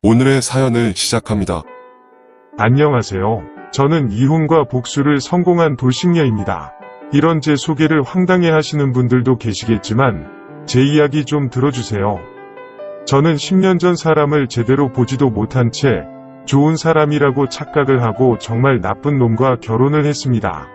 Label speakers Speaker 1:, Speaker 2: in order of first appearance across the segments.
Speaker 1: 오늘의 사연을 시작합니다.
Speaker 2: 안녕하세요. 저는 이혼과 복수를 성공한 돌싱녀입니다. 이런 제 소개를 황당해 하시는 분들도 계시겠지만 제 이야기 좀 들어주세요. 저는 10년 전 사람을 제대로 보지도 못한 채 좋은 사람이라고 착각을 하고 정말 나쁜 놈과 결혼을 했습니다.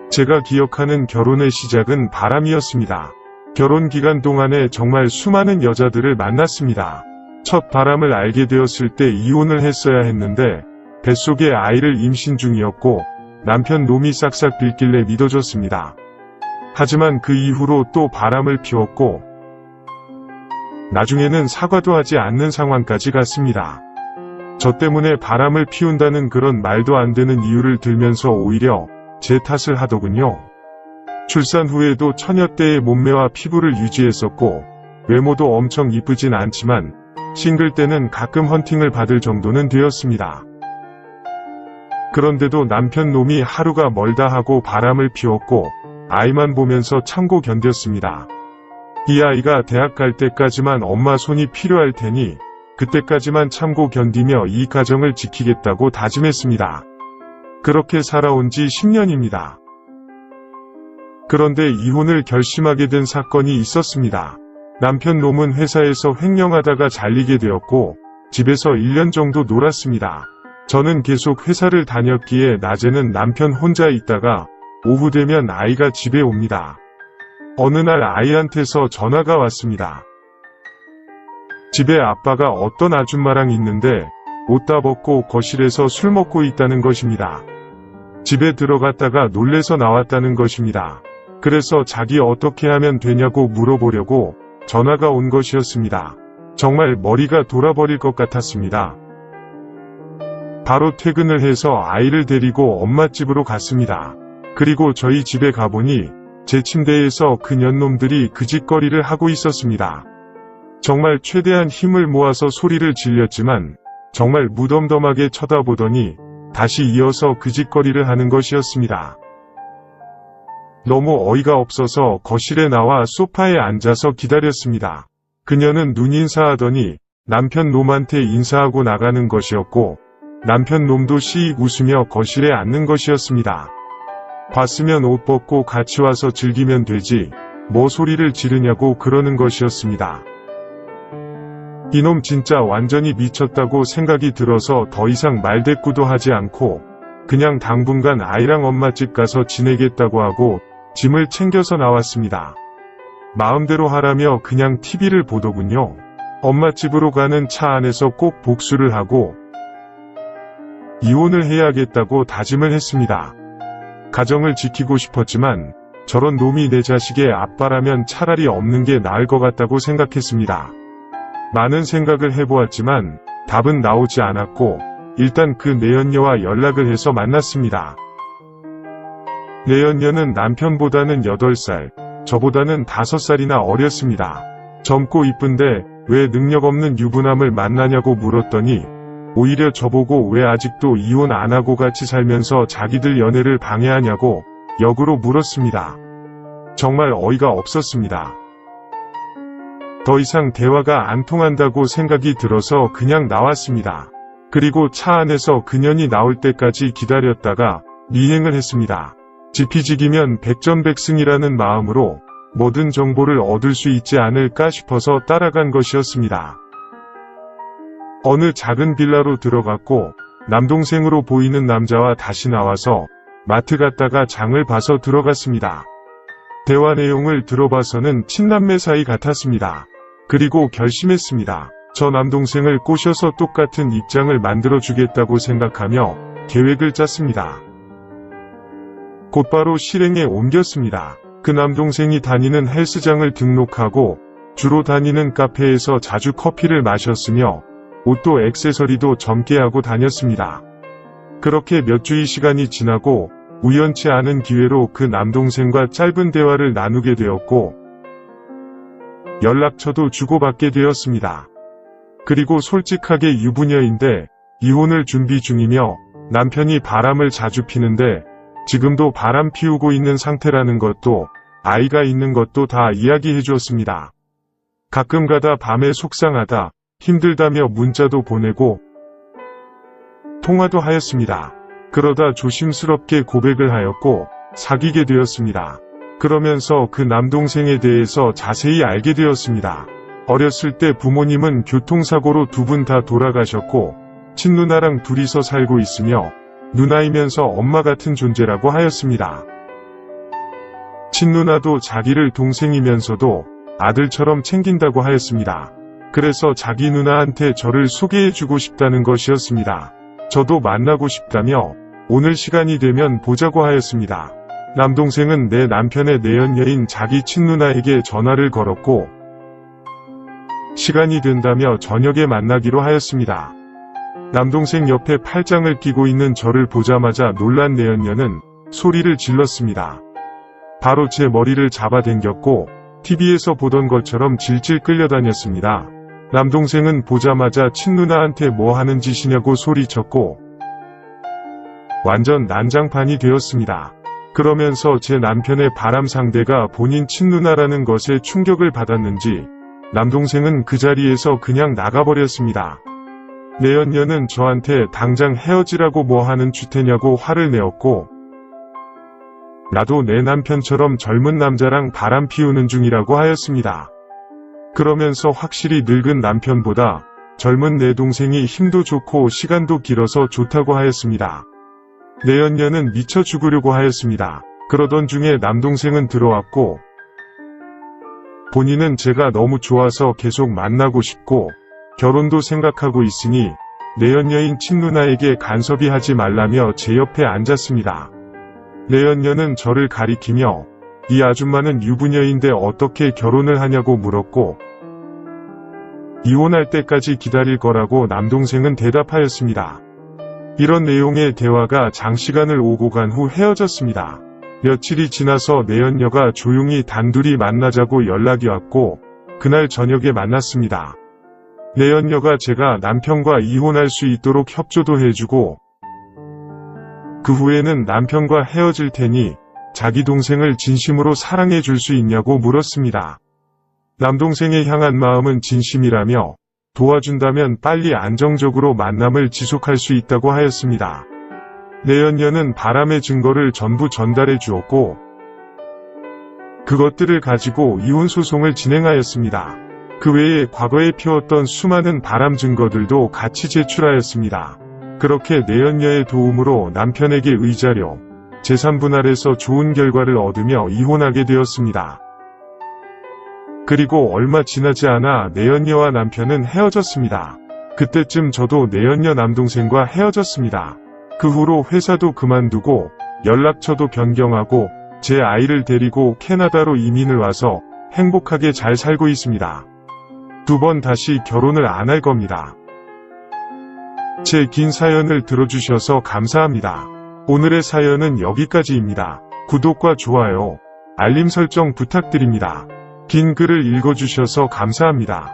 Speaker 2: 제가 기억하는 결혼의 시작은 바람이었습니다. 결혼 기간 동안에 정말 수많은 여자들을 만났습니다. 첫 바람을 알게 되었을 때 이혼을 했어야 했는데 뱃속에 아이를 임신 중이었고 남편 놈이 싹싹 빌길래 믿어줬습니다. 하지만 그 이후로 또 바람을 피웠고 나중에는 사과도 하지 않는 상황까지 갔습니다. 저 때문에 바람을 피운다는 그런 말도 안 되는 이유를 들면서 오히려 제 탓을 하더군요. 출산 후에도 처녀때의 몸매와 피부를 유지했었고 외모도 엄청 이쁘진 않지만 싱글 때는 가끔 헌팅을 받을 정도는 되었습니다. 그런데도 남편 놈이 하루가 멀다 하고 바람을 피웠고 아이만 보면서 참고 견뎠습니다. 이 아이가 대학 갈 때까지만 엄마 손이 필요할 테니 그때까지만 참고 견디며 이 가정을 지키겠다고 다짐했습니다. 그렇게 살아온 지 10년입니다. 그런데 이혼을 결심하게 된 사건이 있었습니다. 남편 놈은 회사에서 횡령하다가 잘리게 되었고 집에서 1년 정도 놀았습니다. 저는 계속 회사를 다녔기에 낮에는 남편 혼자 있다가 오후 되면 아이가 집에 옵니다. 어느 날 아이한테서 전화가 왔습니다. 집에 아빠가 어떤 아줌마랑 있는데 옷 다 벗고 거실에서 술 먹고 있다는 것입니다. 집에 들어갔다가 놀래서 나왔다는 것입니다. 그래서 자기 어떻게 하면 되냐고 물어보려고 전화가 온 것이었습니다. 정말 머리가 돌아버릴 것 같았습니다. 바로 퇴근을 해서 아이를 데리고 엄마 집으로 갔습니다. 그리고 저희 집에 가보니 제 침대에서 그 년놈들이 그 짓거리를 하고 있었습니다. 정말 최대한 힘을 모아서 소리를 질렸지만 정말 무덤덤하게 쳐다보더니 다시 이어서 그 짓거리를 하는 것이었습니다. 너무 어이가 없어서 거실에 나와 소파에 앉아서 기다렸습니다. 그녀는 눈인사하더니 남편 놈한테 인사하고 나가는 것이었고 남편 놈도 시익 웃으며 거실에 앉는 것이었습니다. 봤으면 옷 벗고 같이 와서 즐기면 되지 뭐 소리를 지르냐고 그러는 것이었습니다. 이놈 진짜 완전히 미쳤다고 생각이 들어서 더 이상 말대꾸도 하지 않고 그냥 당분간 아이랑 엄마 집 가서 지내겠다고 하고 짐을 챙겨서 나왔습니다. 마음대로 하라며 그냥 TV를 보더군요. 엄마 집으로 가는 차 안에서 꼭 복수를 하고 이혼을 해야겠다고 다짐을 했습니다. 가정을 지키고 싶었지만 저런 놈이 내 자식의 아빠라면 차라리 없는 게 나을 것 같다고 생각했습니다. 많은 생각을 해보았지만 답은 나오지 않았고 일단 그 내연녀와 연락을 해서 만났습니다. 내연녀는 남편보다는 8살, 저보다는 5살이나 어렸습니다. 젊고 이쁜데 왜 능력 없는 유부남을 만나냐고 물었더니 오히려 저보고 왜 아직도 이혼 안 하고 같이 살면서 자기들 연애를 방해하냐고 역으로 물었습니다. 정말 어이가 없었습니다. 더 이상 대화가 안 통한다고 생각이 들어서 그냥 나왔습니다. 그리고 차 안에서 그년이 나올 때까지 기다렸다가 미행을 했습니다. 지피지기면 백전백승이라는 마음으로 모든 정보를 얻을 수 있지 않을까 싶어서 따라간 것이었습니다. 어느 작은 빌라로 들어갔고 남동생으로 보이는 남자와 다시 나와서 마트 갔다가 장을 봐서 들어갔습니다. 대화 내용을 들어봐서는 친남매 사이 같았습니다. 그리고 결심했습니다. 저 남동생을 꼬셔서 똑같은 입장을 만들어주겠다고 생각하며 계획을 짰습니다. 곧바로 실행에 옮겼습니다. 그 남동생이 다니는 헬스장을 등록하고 주로 다니는 카페에서 자주 커피를 마셨으며 옷도 액세서리도 젊게 하고 다녔습니다. 그렇게 몇 주의 시간이 지나고 우연치 않은 기회로 그 남동생과 짧은 대화를 나누게 되었고 연락처도 주고받게 되었습니다. 그리고 솔직하게 유부녀인데 이혼을 준비 중이며 남편이 바람을 자주 피는데 지금도 바람 피우고 있는 상태라는 것도 아이가 있는 것도 다 이야기해 주었습니다. 가끔 가다 밤에 속상하다, 힘들다며 문자도 보내고 통화도 하였습니다. 그러다 조심스럽게 고백을 하였고 사귀게 되었습니다. 그러면서 그 남동생에 대해서 자세히 알게 되었습니다. 어렸을 때 부모님은 교통사고로 두 분 다 돌아가셨고 친누나랑 둘이서 살고 있으며 누나이면서 엄마 같은 존재라고 하였습니다. 친누나도 자기를 동생이면서도 아들처럼 챙긴다고 하였습니다. 그래서 자기 누나한테 저를 소개해주고 싶다는 것이었습니다. 저도 만나고 싶다며 오늘 시간이 되면 보자고 하였습니다. 남동생은 내 남편의 내연녀인 자기 친누나에게 전화를 걸었고 시간이 된다며 저녁에 만나기로 하였습니다. 남동생 옆에 팔짱을 끼고 있는 저를 보자마자 놀란 내연녀는 소리를 질렀습니다. 바로 제 머리를 잡아당겼고 TV에서 보던 것처럼 질질 끌려다녔습니다. 남동생은 보자마자 친누나한테 뭐 하는 짓이냐고 소리쳤고 완전 난장판이 되었습니다. 그러면서 제 남편의 바람 상대가 본인 친누나라는 것에 충격을 받았는지 남동생은 그 자리에서 그냥 나가버렸습니다. 내연녀는 저한테 당장 헤어지라고 뭐 하는 쥐태냐고 화를 내었고 나도 내 남편처럼 젊은 남자랑 바람 피우는 중이라고 하였습니다. 그러면서 확실히 늙은 남편보다 젊은 내 동생이 힘도 좋고 시간도 길어서 좋다고 하였습니다. 내연녀는 미쳐 죽으려고 하였습니다. 그러던 중에 남동생은 들어왔고 본인은 제가 너무 좋아서 계속 만나고 싶고 결혼도 생각하고 있으니 내연녀인 친누나에게 간섭이 하지 말라며 제 옆에 앉았습니다. 내연녀는 저를 가리키며 이 아줌마는 유부녀인데 어떻게 결혼을 하냐고 물었고 이혼할 때까지 기다릴 거라고 남동생은 대답하였습니다. 이런 내용의 대화가 장시간을 오고 간 후 헤어졌습니다. 며칠이 지나서 내연녀가 조용히 단둘이 만나자고 연락이 왔고 그날 저녁에 만났습니다. 내연녀가 제가 남편과 이혼할 수 있도록 협조도 해주고 그 후에는 남편과 헤어질 테니 자기 동생을 진심으로 사랑해 줄 수 있냐고 물었습니다. 남동생에 향한 마음은 진심이라며 도와준다면 빨리 안정적으로 만남을 지속할 수 있다고 하였습니다. 내연녀는 바람의 증거를 전부 전달해 주었고 그것들을 가지고 이혼 소송을 진행하였습니다. 그 외에 과거에 피웠던 수많은 바람 증거들도 같이 제출하였습니다. 그렇게 내연녀의 도움으로 남편에게 의자료, 재산 분할에서 좋은 결과를 얻으며 이혼하게 되었습니다. 그리고 얼마 지나지 않아 내연녀와 남편은 헤어졌습니다. 그때쯤 저도 내연녀 남동생과 헤어졌습니다. 그 후로 회사도 그만두고 연락처도 변경하고 제 아이를 데리고 캐나다로 이민을 와서 행복하게 잘 살고 있습니다. 2번 다시 결혼을 안 할 겁니다. 제 긴 사연을 들어주셔서 감사합니다. 오늘의 사연은 여기까지입니다. 구독과 좋아요, 알림 설정 부탁드립니다. 긴 글을 읽어주셔서 감사합니다.